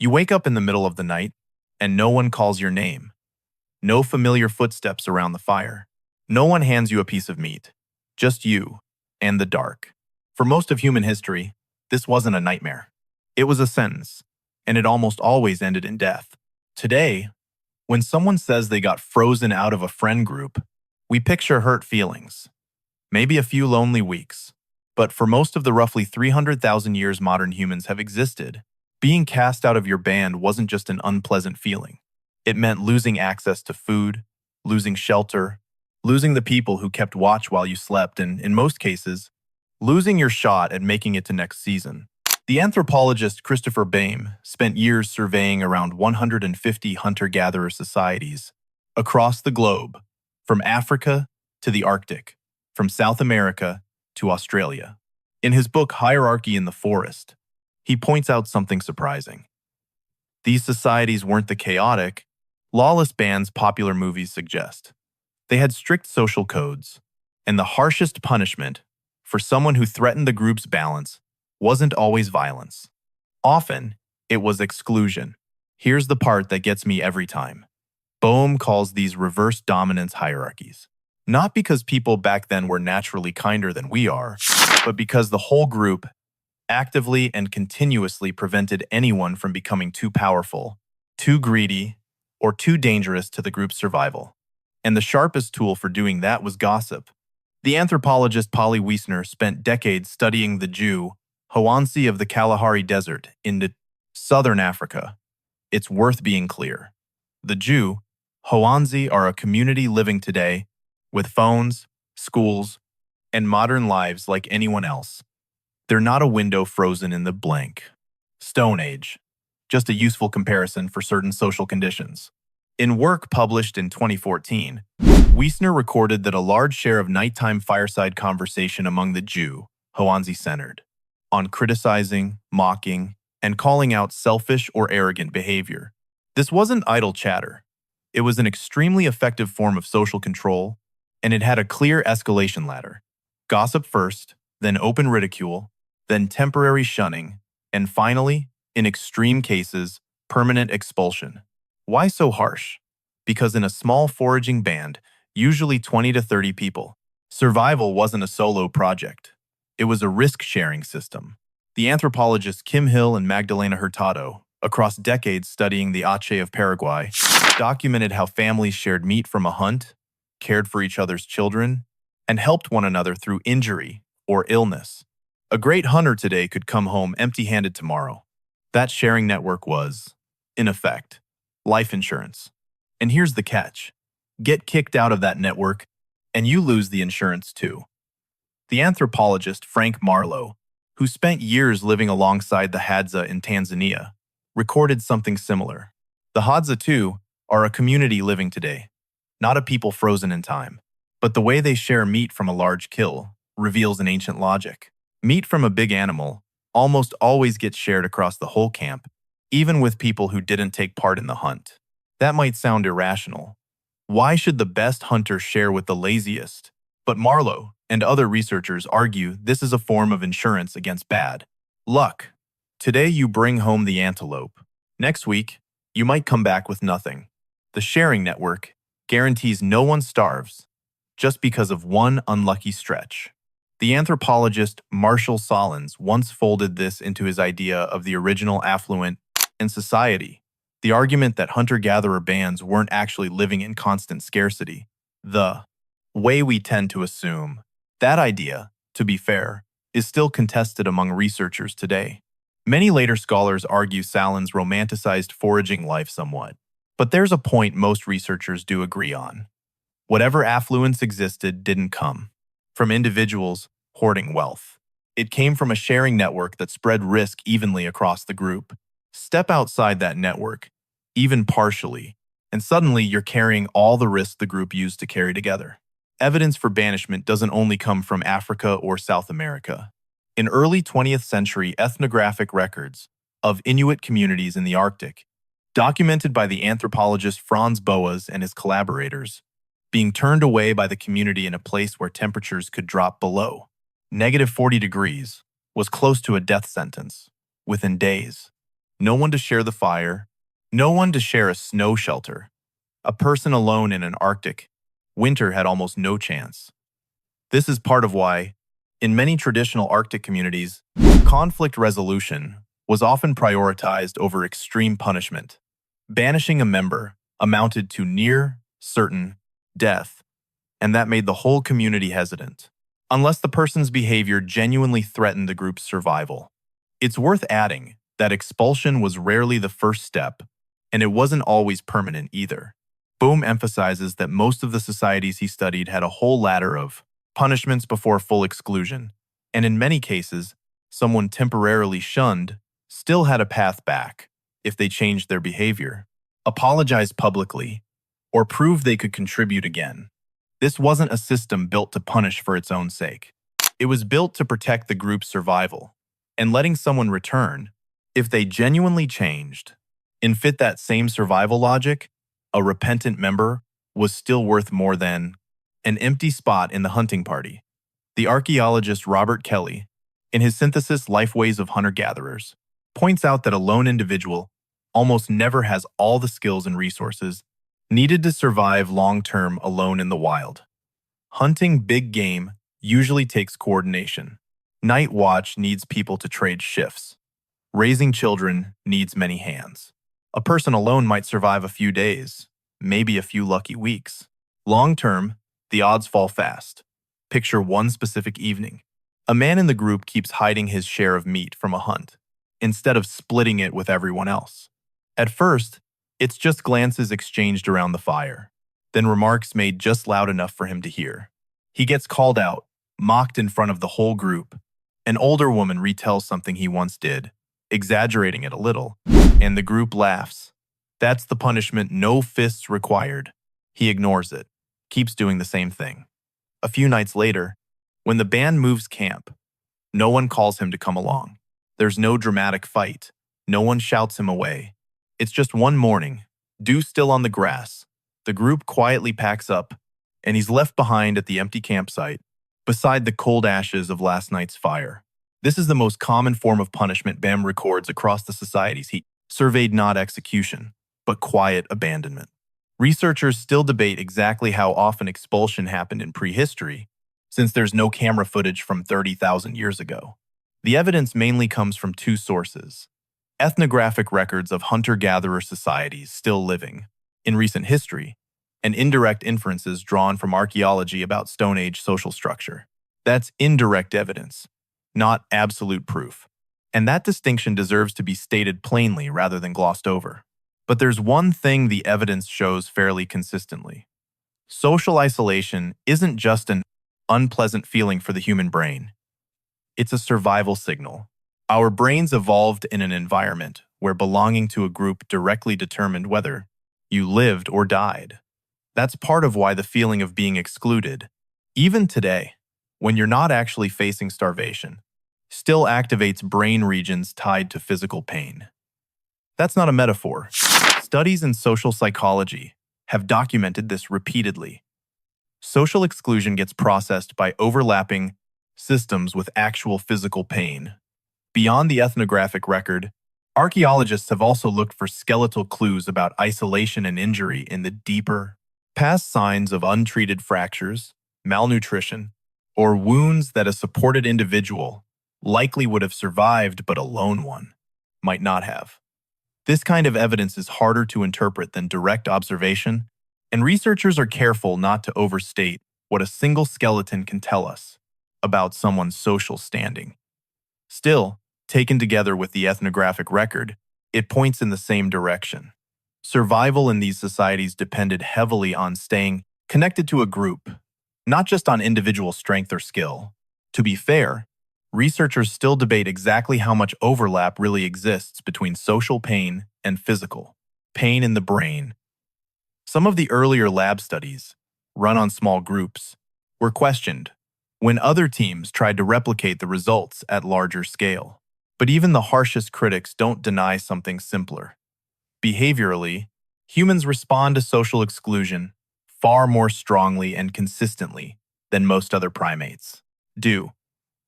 You wake up in the middle of the night, and no one calls your name. No familiar footsteps around the fire. No one hands you a piece of meat. Just you and the dark. For most of human history, this wasn't a nightmare. It was a sentence, and it almost always ended in death. Today, when someone says they got frozen out of a friend group, we picture hurt feelings. Maybe a few lonely weeks. But for most of the roughly 300,000 years modern humans have existed, being cast out of your band wasn't just an unpleasant feeling. It meant losing access to food, losing shelter, losing the people who kept watch while you slept, and, in most cases, losing your shot at making it to next season. The anthropologist Christopher Baim spent years surveying around 150 hunter-gatherer societies across the globe, from Africa to the Arctic, from South America to Australia. In his book Hierarchy in the Forest, he points out something surprising. These societies weren't the chaotic, lawless bands popular movies suggest. They had strict social codes, and the harshest punishment for someone who threatened the group's balance wasn't always violence. Often, it was exclusion. Here's the part that gets me every time. Boehm calls these reverse dominance hierarchies. Not because people back then were naturally kinder than we are, but because the whole group actively and continuously prevented anyone from becoming too powerful, too greedy, or too dangerous to the group's survival. And the sharpest tool for doing that was gossip. The anthropologist Polly Wiesner spent decades studying the Jew Hoansi of the Kalahari Desert in southern Africa. It's worth being clear. The Jew Hoansi are a community living today with phones, schools, and modern lives like anyone else. They're not a window frozen in the blank Stone Age, just a useful comparison for certain social conditions. In work published in 2014, Wiesner recorded that a large share of nighttime fireside conversation among the Jew Hoansi centered on criticizing, mocking, and calling out selfish or arrogant behavior. This wasn't idle chatter. It was an extremely effective form of social control, and it had a clear escalation ladder. Gossip first, then open ridicule, then temporary shunning, and finally, in extreme cases, permanent expulsion. Why so harsh? Because in a small foraging band, usually 20 to 30 people, survival wasn't a solo project. It was a risk-sharing system. The anthropologists Kim Hill and Magdalena Hurtado, across decades studying the Ache of Paraguay, documented how families shared meat from a hunt, cared for each other's children, and helped one another through injury or illness. A great hunter today could come home empty-handed tomorrow. That sharing network was, in effect, life insurance. And here's the catch. Get kicked out of that network, and you lose the insurance too. The anthropologist Frank Marlowe, who spent years living alongside the Hadza in Tanzania, recorded something similar. The Hadza, too, are a community living today, not a people frozen in time. But the way they share meat from a large kill reveals an ancient logic. Meat from a big animal almost always gets shared across the whole camp, even with people who didn't take part in the hunt. That might sound irrational. Why should the best hunter share with the laziest? But Marlowe and other researchers argue this is a form of insurance against bad luck. Today you bring home the antelope. Next week, you might come back with nothing. The sharing network guarantees no one starves just because of one unlucky stretch. The anthropologist Marshall Solins once folded this into his idea of the original affluent in society, the argument that hunter-gatherer bands weren't actually living in constant scarcity. The way we tend to assume. That idea, to be fair, is still contested among researchers today. Many later scholars argue Salins romanticized foraging life somewhat, but there's a point most researchers do agree on. Whatever affluence existed didn't come from individuals hoarding wealth. It came from a sharing network that spread risk evenly across the group. Step outside that network, even partially, and suddenly you're carrying all the risk the group used to carry together. Evidence for banishment doesn't only come from Africa or South America. In early 20th century ethnographic records of Inuit communities in the Arctic, documented by the anthropologist Franz Boas and his collaborators, being turned away by the community in a place where temperatures could drop below -40 degrees was close to a death sentence within days. no one to share the fire, no one to share a snow shelter. A person alone in an Arctic winter had almost no chance. This is part of why, in many traditional Arctic communities, conflict resolution was often prioritized over extreme punishment. Banishing a member amounted to near certain death, and that made the whole community hesitant, unless the person's behavior genuinely threatened the group's survival. It's worth adding that expulsion was rarely the first step, and it wasn't always permanent either. Bohm emphasizes that most of the societies he studied had a whole ladder of punishments before full exclusion, and in many cases, someone temporarily shunned still had a path back if they changed their behavior, apologized publicly, or proved they could contribute again. This wasn't a system built to punish for its own sake. It was built to protect the group's survival, and letting someone return, if they genuinely changed, and fit that same survival logic, a repentant member was still worth more than an empty spot in the hunting party. The archaeologist Robert Kelly, in his synthesis Lifeways of Hunter-Gatherers, points out that a lone individual almost never has all the skills and resources needed to survive long-term alone in the wild. Hunting big game usually takes coordination. Night watch needs people to trade shifts. Raising children needs many hands. A person alone might survive a few days, maybe a few lucky weeks. Long-term, the odds fall fast. Picture one specific evening. A man in the group keeps hiding his share of meat from a hunt, instead of splitting it with everyone else. At first, it's just glances exchanged around the fire, then remarks made just loud enough for him to hear. He gets called out, mocked in front of the whole group. An older woman retells something he once did, exaggerating it a little, and the group laughs. That's the punishment, no fists required. He ignores it, keeps doing the same thing. A few nights later, when the band moves camp, no one calls him to come along. There's no dramatic fight. No one shouts him away. It's just one morning, dew still on the grass. The group quietly packs up, and he's left behind at the empty campsite, beside the cold ashes of last night's fire. This is the most common form of punishment Bam records across the societies he surveyed, not execution, but quiet abandonment. Researchers still debate exactly how often expulsion happened in prehistory, since there's no camera footage from 30,000 years ago. The evidence mainly comes from two sources: ethnographic records of hunter-gatherer societies still living in recent history, and indirect inferences drawn from archaeology about Stone Age social structure. That's indirect evidence, not absolute proof. And that distinction deserves to be stated plainly rather than glossed over. But there's one thing the evidence shows fairly consistently. Social isolation isn't just an unpleasant feeling for the human brain. It's a survival signal. Our brains evolved in an environment where belonging to a group directly determined whether you lived or died. That's part of why the feeling of being excluded, even today, when you're not actually facing starvation, still activates brain regions tied to physical pain. That's not a metaphor. Studies in social psychology have documented this repeatedly. Social exclusion gets processed by overlapping systems with actual physical pain. Beyond the ethnographic record, archaeologists have also looked for skeletal clues about isolation and injury in the deeper, past signs of untreated fractures, malnutrition, or wounds that a supported individual likely would have survived but a lone one might not have. This kind of evidence is harder to interpret than direct observation, and researchers are careful not to overstate what a single skeleton can tell us about someone's social standing. Still, taken together with the ethnographic record, it points in the same direction. Survival in these societies depended heavily on staying connected to a group, not just on individual strength or skill. To be fair, researchers still debate exactly how much overlap really exists between social pain and physical pain in the brain. Some of the earlier lab studies, run on small groups, were questioned when other teams tried to replicate the results at larger scale. But even the harshest critics don't deny something simpler. Behaviorally, humans respond to social exclusion far more strongly and consistently than most other primates do.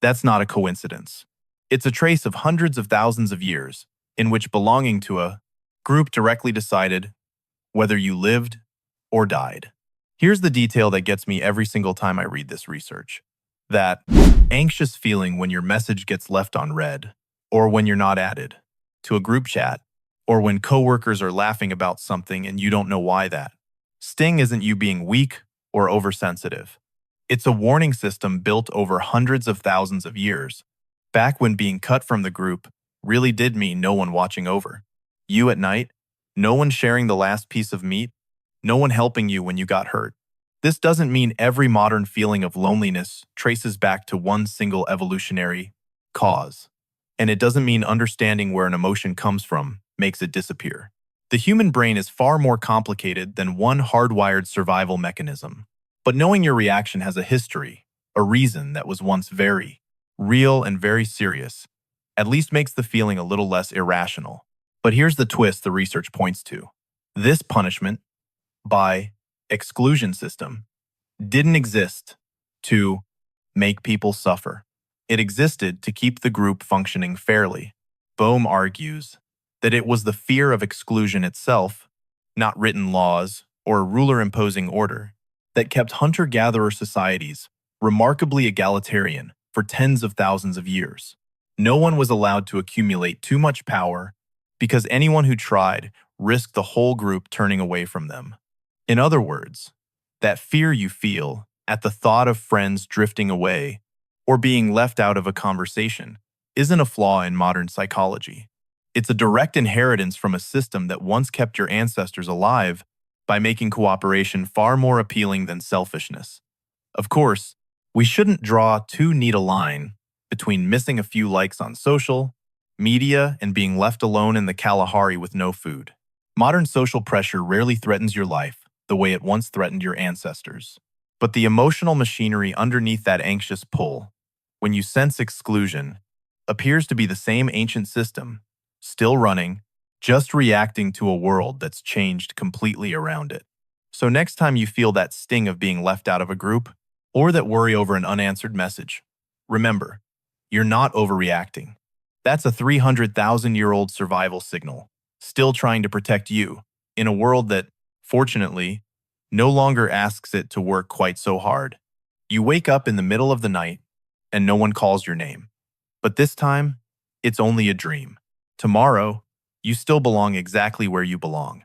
That's not a coincidence. It's a trace of hundreds of thousands of years in which belonging to a group directly decided whether you lived or died. Here's the detail that gets me every single time I read this research. That anxious feeling when your message gets left unread, or when you're not added to a group chat, or when coworkers are laughing about something and you don't know why that. Sting isn't you being weak or oversensitive. It's a warning system built over hundreds of thousands of years, back when being cut from the group really did mean no one watching over you at night, no one sharing the last piece of meat, no one helping you when you got hurt. This doesn't mean every modern feeling of loneliness traces back to one single evolutionary cause. And it doesn't mean understanding where an emotion comes from makes it disappear. The human brain is far more complicated than one hardwired survival mechanism. But knowing your reaction has a history, a reason that was once very real and very serious, at least makes the feeling a little less irrational. But here's the twist the research points to. This punishment, by exclusion system, didn't exist to make people suffer. It existed to keep the group functioning fairly. Bohm argues that it was the fear of exclusion itself, not written laws or a ruler-imposing order, that kept hunter-gatherer societies remarkably egalitarian for tens of thousands of years. No one was allowed to accumulate too much power because anyone who tried risked the whole group turning away from them. In other words, that fear you feel at the thought of friends drifting away or being left out of a conversation isn't a flaw in modern psychology. It's a direct inheritance from a system that once kept your ancestors alive by making cooperation far more appealing than selfishness. Of course, we shouldn't draw too neat a line between missing a few likes on social media and being left alone in the Kalahari with no food. Modern social pressure rarely threatens your life the way it once threatened your ancestors. But the emotional machinery underneath that anxious pull, when you sense exclusion, appears to be the same ancient system, still running, just reacting to a world that's changed completely around it. So next time you feel that sting of being left out of a group, or that worry over an unanswered message, remember, you're not overreacting. That's a 300,000-year-old survival signal, still trying to protect you, in a world that, fortunately, no longer asks it to work quite so hard. You wake up in the middle of the night, and no one calls your name. But this time, it's only a dream. Tomorrow, you still belong exactly where you belong.